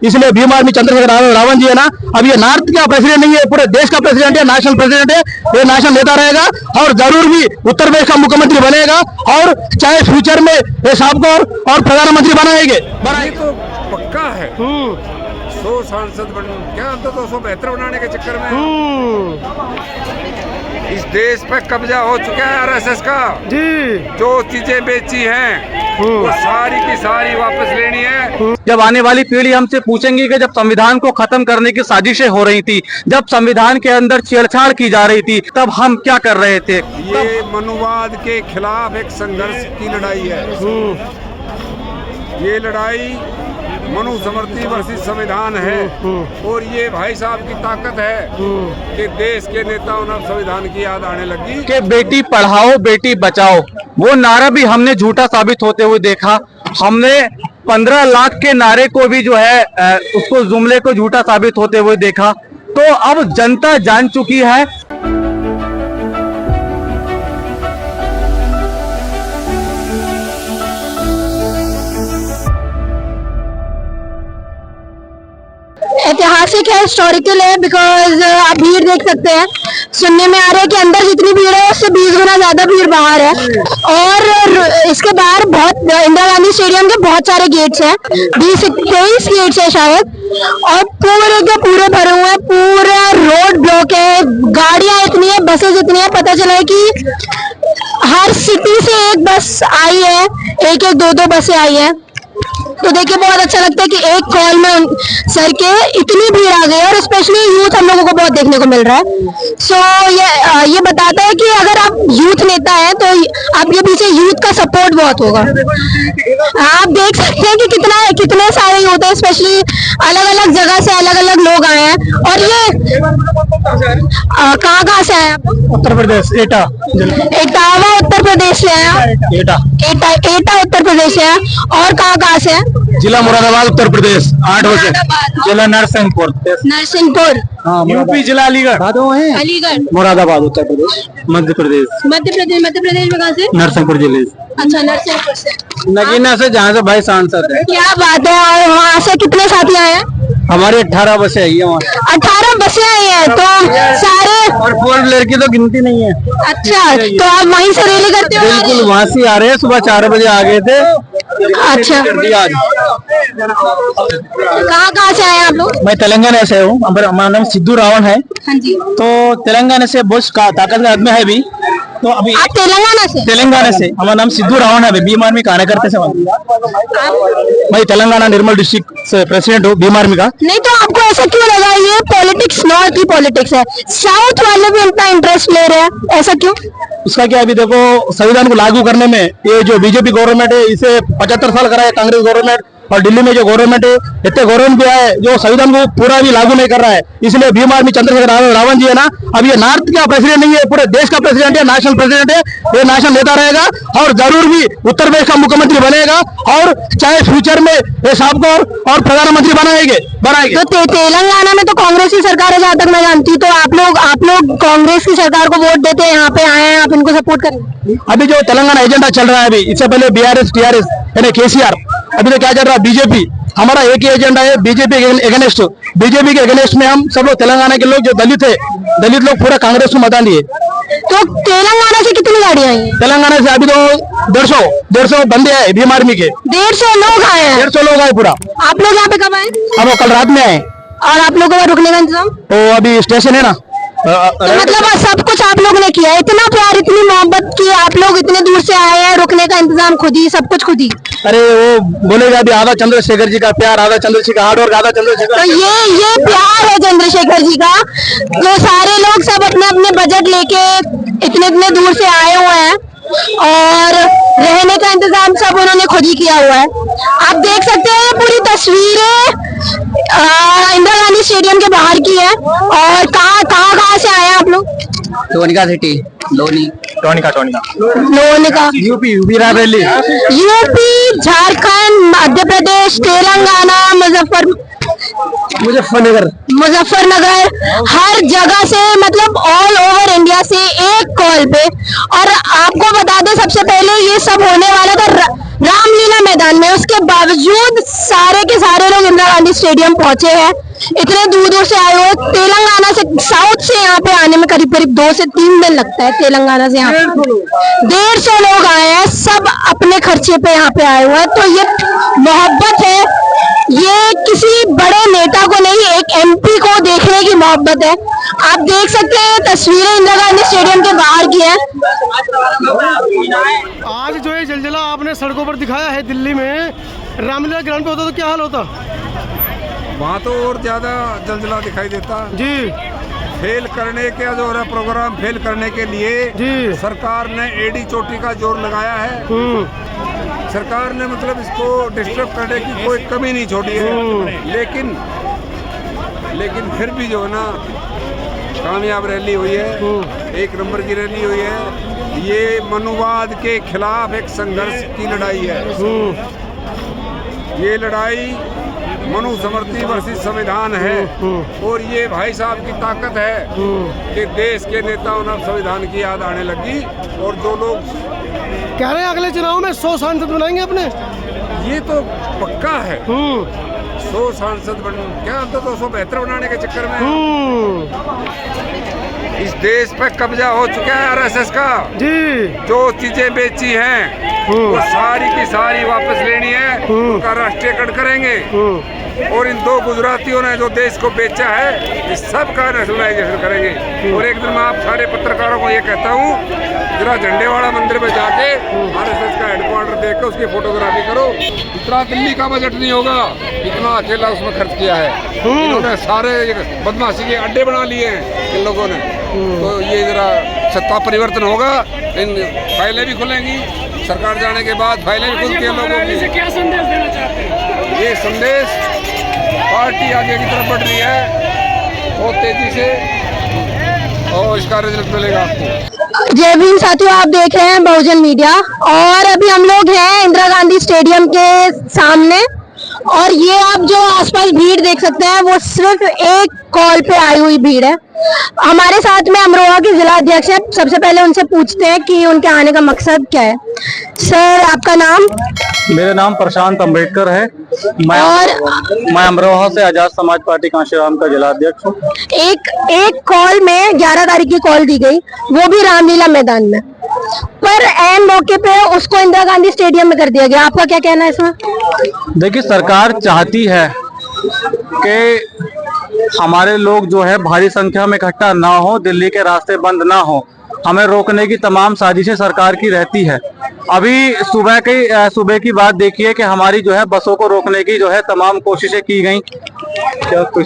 इसलिए भीम आर्मी चंद्रशेखर रावण जी है ना, अब ये नॉर्थ का प्रेसिडेंट नहीं है, पूरे देश का प्रेसिडेंट है, नेशनल प्रेसिडेंट है, ये नेशनल नेता रहेगा और जरूर भी उत्तर प्रदेश का मुख्यमंत्री बनेगा और चाहे फ्यूचर में ये साहब को और प्रधानमंत्री बनाएंगे। ये तो पक्का है। 100 सांसद बन क्या तो 272 बनाने के चक्कर में इस देश पे कब्जा हो चुका है आरएसएस का जी। जो चीजें बेची हैं वो सारी की सारी वापस लेनी है। जब आने वाली पीढ़ी हमसे पूछेंगी कि जब संविधान को खत्म करने की साजिशें हो रही थी, जब संविधान के अंदर छेड़छाड़ की जा रही थी, तब हम क्या कर रहे थे। ये मनुवाद के खिलाफ एक संघर्ष की लड़ाई है। ये लड़ाई मनुस्मृति वर्सेस संविधान है और ये भाई साहब की ताकत है कि देश के नेताओं ने संविधान की याद आने लगी कि बेटी पढ़ाओ बेटी बचाओ, वो नारा भी हमने झूठा साबित होते हुए देखा। हमने 15 लाख के नारे को भी जो है उसको जुमले को झूठा साबित होते हुए देखा। तो अब जनता जान चुकी है। ऐतिहासिक है, हिस्टोरिकल है, बिकॉज आप भीड़ देख सकते हैं। सुनने में आ रहा है कि अंदर जितनी भीड़ है उससे 20 गुना ज्यादा भीड़ बाहर है। और इसके बाहर बहुत इंदिरा गांधी स्टेडियम के बहुत सारे गेट्स हैं, 20-23 गेट्स है शायद, और पूरे के पूरे भरे हुए हैं, पूरा रोड ब्लॉक है। गाड़ियां इतनी है, बसेस इतनी है, पता चला है कि हर सिटी से एक बस आई है, एक 2 बसें आई है। तो देखिए बहुत अच्छा लगता है कि एक कॉल में सर के इतनी भीड़ आ गई है और स्पेशली यूथ हम लोगों को बहुत देखने को मिल रहा है। सो ये बताता है कि अगर आप यूथ नेता हैं तो आपके पीछे यूथ का सपोर्ट बहुत होगा। आप देख सकते हैं कि कितने सारे यूथ है, स्पेशली अलग अलग जगह से अलग अलग लोग आए हैं। और ये कहाँ से आए आप? उत्तर प्रदेश, इटावा उत्तर प्रदेश से आए, एटा उत्तर प्रदेश से आए। और कहाँ से है? जिला मुरादाबाद उत्तर प्रदेश, 8 बजे। जिला नरसिंहपुर, यूपी। जिला अलीगढ़, मुरादाबाद उत्तर प्रदेश, मध्य प्रदेश में कहाँ से? नरसिंहपुर जिले से। अच्छा, नरसिंहपुर से, नगीना से, जहाँ से भाई सांसद है। क्या बात है। और वहाँ से कितने साथी आए हैं? हमारी 18 बसें आई है वहाँ। 18 बसें आई हैं, तो सारे और 4 व्हीलर की तो गिनती नहीं है। अच्छा, तो आप वहीं से रैली करते हो? बिल्कुल, वहाँ से आ रहे हैं, सुबह 4 बजे आ गए थे। अच्छा, आज कहाँ से आए आप लोग? मैं तेलंगाना से हूँ, हमारा नाम सिद्धू रावण है। हाँ जी। तो तेलंगाना से बहुत ताकत का आदमी है भी। तो अभी आप तेलंगाना से? हमारा नाम सिद्धू रावण है, भीम आर्मी कार्यकर्ता से। मैं तेलंगाना निर्मल डिस्ट्रिक्ट से प्रेसिडेंट हूँ भीम आर्मी का। नहीं, तो आपको ऐसा क्यों लगा ये पॉलिटिक्स नॉर्थ की पॉलिटिक्स है, साउथ वाले भी इतना इंटरेस्ट ले रहे हैं, ऐसा क्यों? उसका क्या, अभी देखो संविधान को लागू करने में ये जो बीजेपी गवर्नमेंट है इसे 75 साल करा है कांग्रेस गवर्नमेंट, और दिल्ली में जो गवर्नमेंट है इतने गवर्नमेंट भी है जो संविधान को पूरा भी लागू नहीं कर रहा है। इसलिए भीम आर्मी चंद्रशेखर रावण जी है ना, अब ये नॉर्थ का प्रेसिडेंट नहीं है, पूरे देश का प्रेसिडेंट है, नेशनल प्रेसिडेंट है, ये नेशनल नेता रहेगा और जरूर भी उत्तर प्रदेश का मुख्यमंत्री बनेगा और चाहे फ्यूचर में ये साहब को और प्रधानमंत्री बनाएंगे। तो तेलंगाना में तो कांग्रेस की सरकार है जहाँ तक मैं जानती हूँ, तो आप लोग कांग्रेस की सरकार को वोट देते हैं, यहाँ पे आए हैं, आप इनको सपोर्ट करें? अभी जो तेलंगाना एजेंडा चल रहा है, अभी इससे पहले BRS TRS यानी KCR, अभी तो क्या चल रहा है बीजेपी। हमारा एक ही एजेंडा है, बीजेपी के अगेंस्ट। बीजेपी के अगेंस्ट में हम सब लोग तेलंगाना के लोग जो दलित है, दलित लोग पूरा कांग्रेस को मतदान दिए। तो तेलंगाना से कितनी गाड़ियाँ आई हैं? तेलंगाना से अभी तो 150 बंदे आए भीम आर्मी के। 150 लोग आए हैं? 150 लोग आए पूरा। आप लोग यहाँ पे कब आए? हम कल रात में आए। और आप लोगों का रुकने का इंतजाम? तो अभी स्टेशन है ना, तो मतलब सब कुछ आप लोग ने किया, इतना प्यार इतनी मोहब्बत की, आप लोग इतने दूर से आए हैं, रुकने का इंतजाम खुद ही, सब कुछ खुद ही? अरे वो बोलेगा अभी आधा चंद्रशेखर जी का प्यार, आधा चंद्रशेखर हार्डवर्क, आधा चंद्रशेखर। तो ये प्यार है चंद्रशेखर जी का, जो सारे लोग सब अपने अपने बजट लेके इतने दूर से आए हुए हैं और रहने का इंतजाम सब उन्होंने खुद ही किया हुआ है। आप देख सकते हैं ये पूरी तस्वीरें इंदिरा गांधी स्टेडियम के बाहर की है। और कहाँ से आए हैं आप लोग? टोनिका सिटी, टोनिका, यूपी रायबरेली, यूपी, झारखंड, मध्य प्रदेश, तेलंगाना, मुजफ्फरपुर, मुजफ्फरनगर हर जगह से, मतलब ऑल ओवर इंडिया से एक कॉल पे। और आपको बता दें, सबसे पहले ये सब होने वाला था रामलीला मैदान में, उसके बावजूद सारे के सारे लोग इंदिरा गांधी स्टेडियम पहुंचे हैं। इतने दूर दूर से आए हुए, तेलंगाना से, साउथ से यहाँ पे आने में करीब करीब 2 से 3 दिन लगता है। तेलंगाना से यहाँ 150 लोग आए हैं, सब अपने खर्चे पे यहाँ पे आए हुए हैं। तो ये मोहब्बत है, ये किसी बड़े नेता को नहीं, एक एमपी को देखने की मोहब्बत है। आप देख सकते हैं तस्वीरें इंदिरा गांधी स्टेडियम के बाहर की हैं। आज जो ये जलजला आपने सड़कों पर दिखाया है दिल्ली में, रामलीला ग्राउंड पे होता तो क्या हाल होता? वहाँ तो और ज्यादा जलजला दिखाई देता जी। फेल करने के जो है प्रोग्राम फेल करने के लिए जी। सरकार ने एडी चोटी का जोर लगाया है। सरकार ने मतलब इसको डिस्टर्ब करने की कोई कमी नहीं छोड़ी है। लेकिन फिर भी जो है ना, कामयाब रैली हुई है, 1 नंबर की रैली हुई है। ये मनुवाद के खिलाफ एक संघर्ष की लड़ाई है। ये लड़ाई मनुस्मृति वर्सेस संविधान है। और ये भाई साहब की ताकत है कि देश के नेताओं ने संविधान की याद आने लगी। और जो लोग कह रहे हैं अगले चुनाव में 100 सांसद बनाएंगे अपने, ये तो पक्का है। 100 सांसद बन क्या, तो 200 बेहतर बनाने के चक्कर में इस देश पे कब्जा हो चुका है आरएसएस का जी। जो चीजें बेची हैं वो सारी की सारी वापस लेनी है, उनका राष्ट्रीयकरण करेंगे। और इन 2 गुजरातियों ने जो देश को बेचा है, इस सब का नेशनलाइजेशन करेंगे। और एक दिन मैं आप सारे पत्रकारों को ये कहता हूँ, जरा झंडेवाड़ा मंदिर में जाके आरएसएस का हेडक्वार्टर देख के उसकी फोटोग्राफी करो। इतना दिल्ली का बजट नहीं होगा, इतना अकेला उसमें खर्च किया है। इन्होंने सारे बदमाशी के अड्डे बना लिए हैं इन लोगों ने। तो ये जरा सत्ता परिवर्तन होगा, इन फाइलें भी खुलेंगी। सरकार जाने के बाद फाइलें भी खुलती हैं लोगों की। क्या संदेश देना चाहते हैं? ये संदेश, पार्टी आगे की तरफ बढ़ रही है बहुत तेजी से, और इसका रिजल्ट मिलेगा आपको। जय भीम साथियों, आप देख रहे हैं बहुजन मीडिया, और अभी हम लोग हैं इंदिरा गांधी स्टेडियम के सामने। और ये आप जो आसपास भीड़ देख सकते हैं, वो सिर्फ एक कॉल पे आई हुई भीड़ है। हमारे साथ में अमरोहा के जिला अध्यक्ष है, सबसे पहले उनसे पूछते हैं कि उनके आने का मकसद क्या है। सर, आपका नाम? मेरा नाम प्रशांत अम्बेडकर है। मैं अमरोहा से आजाद समाज पार्टी कांशीराम का जिला अध्यक्ष हूँ। एक कॉल में 11 तारीख की कॉल दी गई, वो भी रामलीला मैदान में, पर ऐन मौके पे उसको इंदिरा गांधी स्टेडियम में कर दिया गया। आपका क्या कहना है इसमें? देखिए, सरकार चाहती है कि हमारे लोग जो है भारी संख्या में इकट्ठा ना हो, दिल्ली के रास्ते बंद ना हो। हमें रोकने की तमाम साजिशें सरकार की रहती है। अभी सुबह की बात देखिए कि हमारी जो है बसों को रोकने की जो है तमाम कोशिशें की गई। क्या कोई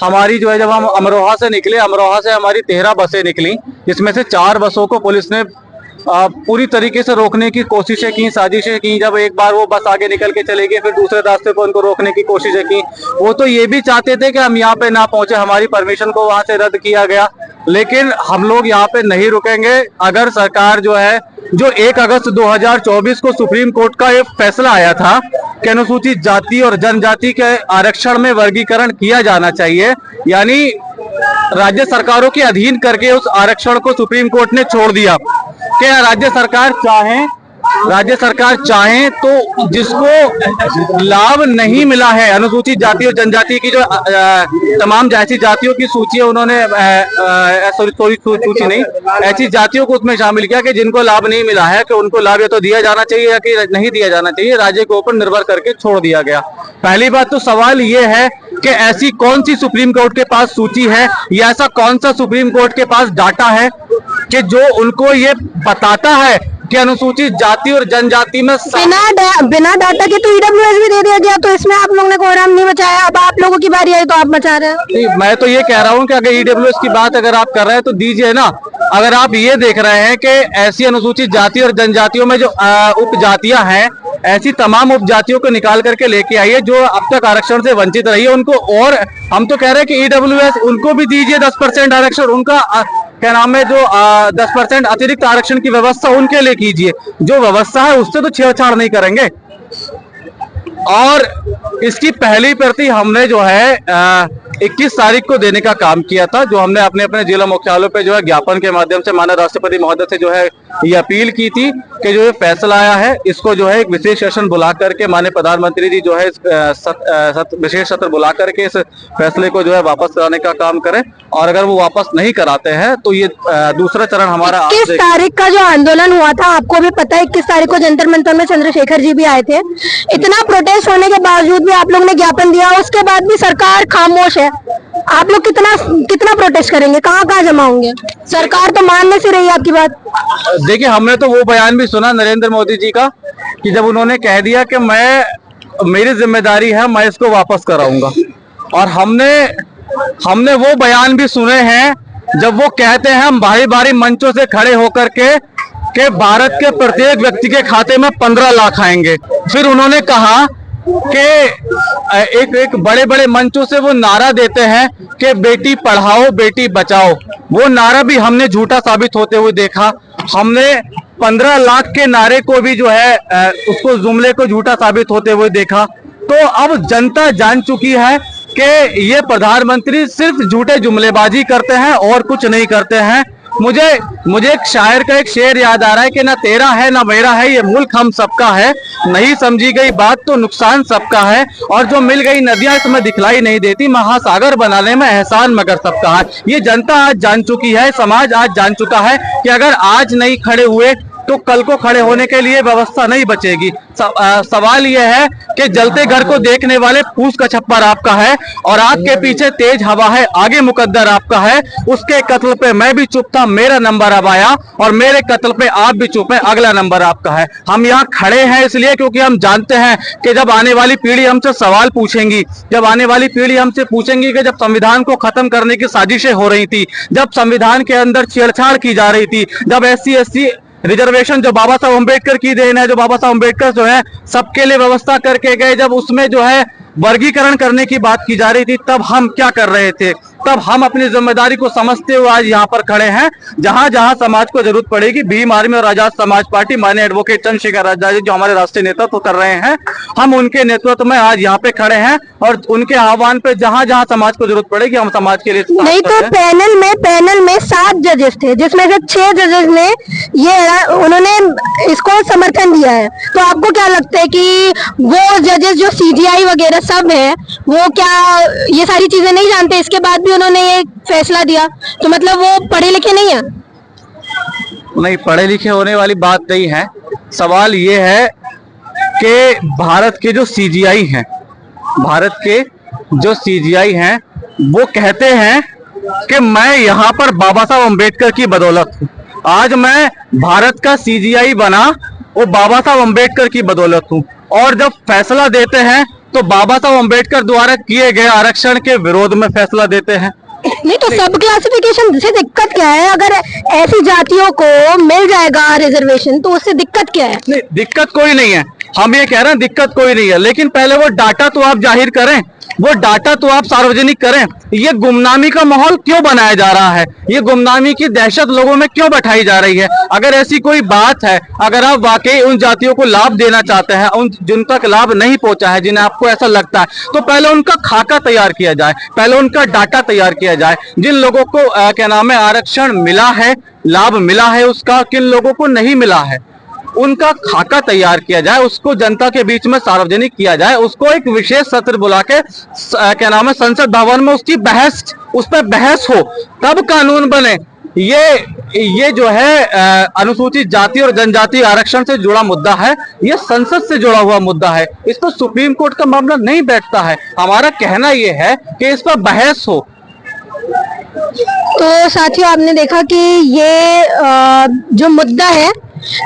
हमारी जो है, जब हम अमरोहा से निकले, अमरोहा से हमारी 13 बसें निकली, जिसमें से 4 बसों को पुलिस ने पूरी तरीके से रोकने की कोशिशें की, साजिशें की। जब एक बार वो बस आगे निकल के चले गई, फिर दूसरे रास्ते पर उनको रोकने की कोशिशें की। वो तो ये भी चाहते थे कि हम यहाँ पे ना पहुंचे, हमारी परमिशन को वहां से रद्द किया गया। लेकिन हम लोग यहाँ पे नहीं रुकेंगे। अगर सरकार जो है, जो 1 अगस्त 2024 को सुप्रीम कोर्ट का एक फैसला आया था कि अनुसूचित जाति और जनजाति के आरक्षण में वर्गीकरण किया जाना चाहिए, यानी राज्य सरकारों के अधीन करके उस आरक्षण को सुप्रीम कोर्ट ने छोड़ दिया कि राज्य सरकार चाहे तो जिसको लाभ नहीं मिला है, अनुसूचित जाति और जनजाति की जो तमाम ऐसी जातियों की सूची है, उन्होंने सूची नहीं, ऐसी जातियों को उसमें शामिल किया कि जिनको लाभ नहीं मिला है, कि उनको लाभ या तो दिया जाना चाहिए या कि नहीं दिया जाना चाहिए, राज्य के ऊपर निर्भर करके छोड़ दिया गया। पहली बात तो सवाल ये है कि ऐसी कौन सी सुप्रीम कोर्ट के पास सूची है, या ऐसा कौन सा सुप्रीम कोर्ट के पास डाटा है कि जो उनको ये बताता है कि अनुसूचित जाति और जनजाति में बिना डाटा के तो ईडब्ल्यूएस भी दे दिया गया, तो इसमें आप लोगों ने कोहराम नहीं मचाया। अब आप लोगों की बारी आई तो आप मचा रहे हैं। मैं तो ये कह रहा हूँ कि अगर ईडब्ल्यूएस की बात अगर आप कर रहे हैं तो दीजिए ना। अगर आप ये देख रहे हैं कि ऐसी अनुसूचित जाति और जनजातियों में जो उपजातियां हैं, ऐसी तमाम उपजातियों को निकाल करके लेके आइए जो अब तक आरक्षण से वंचित रही है उनको। और हम तो कह रहे हैं कि ईडब्ल्यूएस उनको भी दीजिए 10% आरक्षण, उनका क्या नाम है, जो 10% अतिरिक्त आरक्षण की व्यवस्था उनके लिए कीजिए। जो व्यवस्था है उससे तो छेड़छाड़ नहीं करेंगे। और इसकी पहली प्रति हमने जो है 21 तारीख को देने का काम किया था, जो हमने अपने अपने जिला मुख्यालयों पे जो है ज्ञापन के माध्यम से माननीय राष्ट्रपति महोदय से जो है ये अपील की थी कि जो ये फैसला आया है इसको जो है एक विशेष सेशन बुला करके माननीय प्रधानमंत्री जी जो है विशेष सत्र बुला करके इस फैसले को जो है वापस कराने का काम करें, और अगर वो वापस नहीं कराते हैं तो ये दूसरा चरण हमारा 21 तारीख का जो आंदोलन हुआ था, आपको भी पता है 21 तारीख को जंतर मंतर में चंद्रशेखर जी भी आए थे। इतना प्रोटेस्ट होने के बावजूद भी आप लोग ने ज्ञापन दिया, उसके बाद भी सरकार खामोश है। आप लोग कितना प्रोटेस्ट करेंगे, कहाँ जमा होंगे? सरकार तो मान नहीं रही आपकी बात। देखिए, हमने तो वो बयान भी सुना नरेंद्र मोदी जी का कि जब उन्होंने कह दिया कि मेरी जिम्मेदारी है, मैं इसको वापस कराऊंगा, और हमने वो बयान भी सुने हैं जब वो कहते हैं हम भारी भारी मंचों से खड़े होकर के भारत के प्रत्येक व्यक्ति के खाते में 15 लाख आएंगे। फिर उन्होंने कहा कि एक बड़े बड़े मंचों से वो नारा देते हैं कि बेटी पढ़ाओ बेटी बचाओ, वो नारा भी हमने झूठा साबित होते हुए देखा। हमने 15 लाख के नारे को भी जो है उसको जुमले को झूठा साबित होते हुए देखा। तो अब जनता जान चुकी है कि ये प्रधानमंत्री सिर्फ झूठे जुमलेबाजी करते हैं और कुछ नहीं करते हैं। मुझे एक शायर का एक शेर याद आ रहा है कि ना तेरा है ना मेरा है, ये मुल्क हम सबका है, नहीं समझी गई बात तो नुकसान सबका है, और जो मिल गई नदियां इसमें दिखलाई नहीं देती, महासागर बनाने में एहसान मगर सबका है। ये जनता आज जान चुकी है, समाज आज जान चुका है कि अगर आज नहीं खड़े हुए तो कल को खड़े होने के लिए व्यवस्था नहीं बचेगी। सवाल यह है कि जलते घर को देखने वाले पूछ का छप्पर आपका है, और आग के पीछे तेज हवा है, आगे मुकद्दर आपका है। उसके कत्ल पे मैं भी चुप था, मेरा नंबर अब आया, और मेरे कत्ल पे आप भी चुप है, अगला नंबर आपका है। हम यहाँ खड़े हैं इसलिए क्योंकि हम जानते हैं कि जब आने वाली पीढ़ी हमसे सवाल पूछेंगी, जब आने वाली पीढ़ी हमसे पूछेंगी कि जब संविधान को खत्म करने की साजिशें हो रही थी, जब संविधान के अंदर छेड़छाड़ की जा रही थी, जब SC/ST रिजर्वेशन जो बाबा साहब अम्बेडकर की देन है, जो बाबा साहब अम्बेडकर जो है सबके लिए व्यवस्था करके गए, जब उसमें जो है वर्गीकरण करने की बात की जा रही थी, तब हम क्या कर रहे थे? तब हम अपनी जिम्मेदारी को समझते हुए आज यहाँ पर खड़े हैं। जहां जहां समाज को जरूरत पड़ेगी, भीम आर्मी और आजाद समाज पार्टी माननीय एडवोकेट चंद्रशेखर आजाद जी जो हमारे राष्ट्रीय नेतृत्व कर रहे हैं, हम उनके नेतृत्व में आज यहाँ पे खड़े हैं, और उनके आह्वान पे जहां जहां समाज को जरूरत पड़ेगी हम समाज के लिए। नहीं तो पैनल में 7 जजेस थे, जिसमें से 6 जजेस ने उन्होंने इसको समर्थन दिया है। तो आपको क्या लगता है कि वो जजेस जो CGI वगैरह सब है, वो क्या ये सारी चीजें नहीं जानते, इसके बाद भी उन्होंने ये फैसला दिया? तो मतलब वो पढ़े लिखे नहीं है? नहीं, पढ़े लिखे होने वाली बात नहीं है। सवाल ये है कि भारत के जो CGI हैं, वो कहते हैं कि मैं यहाँ पर बाबा साहब अम्बेडकर की बदौलत हूँ। आज मैं भारत का CGI बना वो बाबा साहब अम्बेडकर की बदौलत हूँ, और जब फैसला देते हैं तो बाबा साहब अम्बेडकर द्वारा किए गए आरक्षण के विरोध में फैसला देते हैं। नहीं तो सब क्लासिफिकेशन से दिक्कत क्या है? अगर ऐसी जातियों को मिल जाएगा रिजर्वेशन तो उससे दिक्कत क्या है? नहीं, दिक्कत कोई नहीं है, हम ये कह रहे हैं दिक्कत कोई नहीं है, लेकिन पहले वो डाटा तो आप जाहिर करें, वो डाटा तो आप सार्वजनिक करें। ये गुमनामी का माहौल क्यों बनाया जा रहा है? ये गुमनामी की दहशत लोगों में क्यों बैठाई जा रही है? अगर ऐसी कोई बात है, अगर आप वाकई उन जातियों को लाभ देना चाहते हैं, उन जिन तक लाभ नहीं पहुंचा है, जिन्हें आपको ऐसा लगता है, तो पहले उनका खाका तैयार किया जाए, पहले उनका डाटा तैयार किया जाए। जिन लोगों को क्या नाम है आरक्षण मिला है, लाभ मिला है उसका, किन लोगों को नहीं मिला है, उनका खाका तैयार किया जाए, उसको जनता के बीच में सार्वजनिक किया जाए, उसको एक विशेष सत्र बुला के क्या नाम है संसद भवन में उसकी उस पर बहस हो, तब कानून बने। ये जो है अनुसूचित जाति और जनजाति आरक्षण से जुड़ा मुद्दा है, ये संसद से जुड़ा हुआ मुद्दा है, इस पर सुप्रीम कोर्ट का मामला नहीं बैठता है। हमारा कहना ये है कि इस पर बहस हो। तो साथियों, आपने देखा कि ये जो मुद्दा है,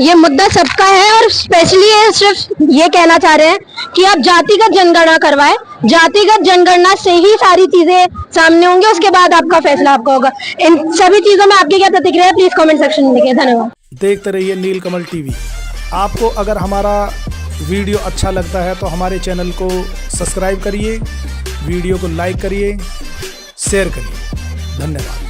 ये मुद्दा सबका है, और स्पेशली सिर्फ ये कहना चाह रहे हैं कि आप जातिगत जनगणना करवाएं, जातिगत जनगणना से ही सारी चीजें सामने होंगी, उसके बाद आपका फैसला आपका होगा। इन सभी चीजों में आपकी क्या प्रतिक्रिया है, प्लीज कमेंट सेक्शन में लिखिए। धन्यवाद। देखते रहिए नीलकमल टीवी। आपको अगर हमारा वीडियो अच्छा लगता है तो हमारे चैनल को सब्सक्राइब करिए, वीडियो को लाइक करिए, शेयर करिए। धन्यवाद।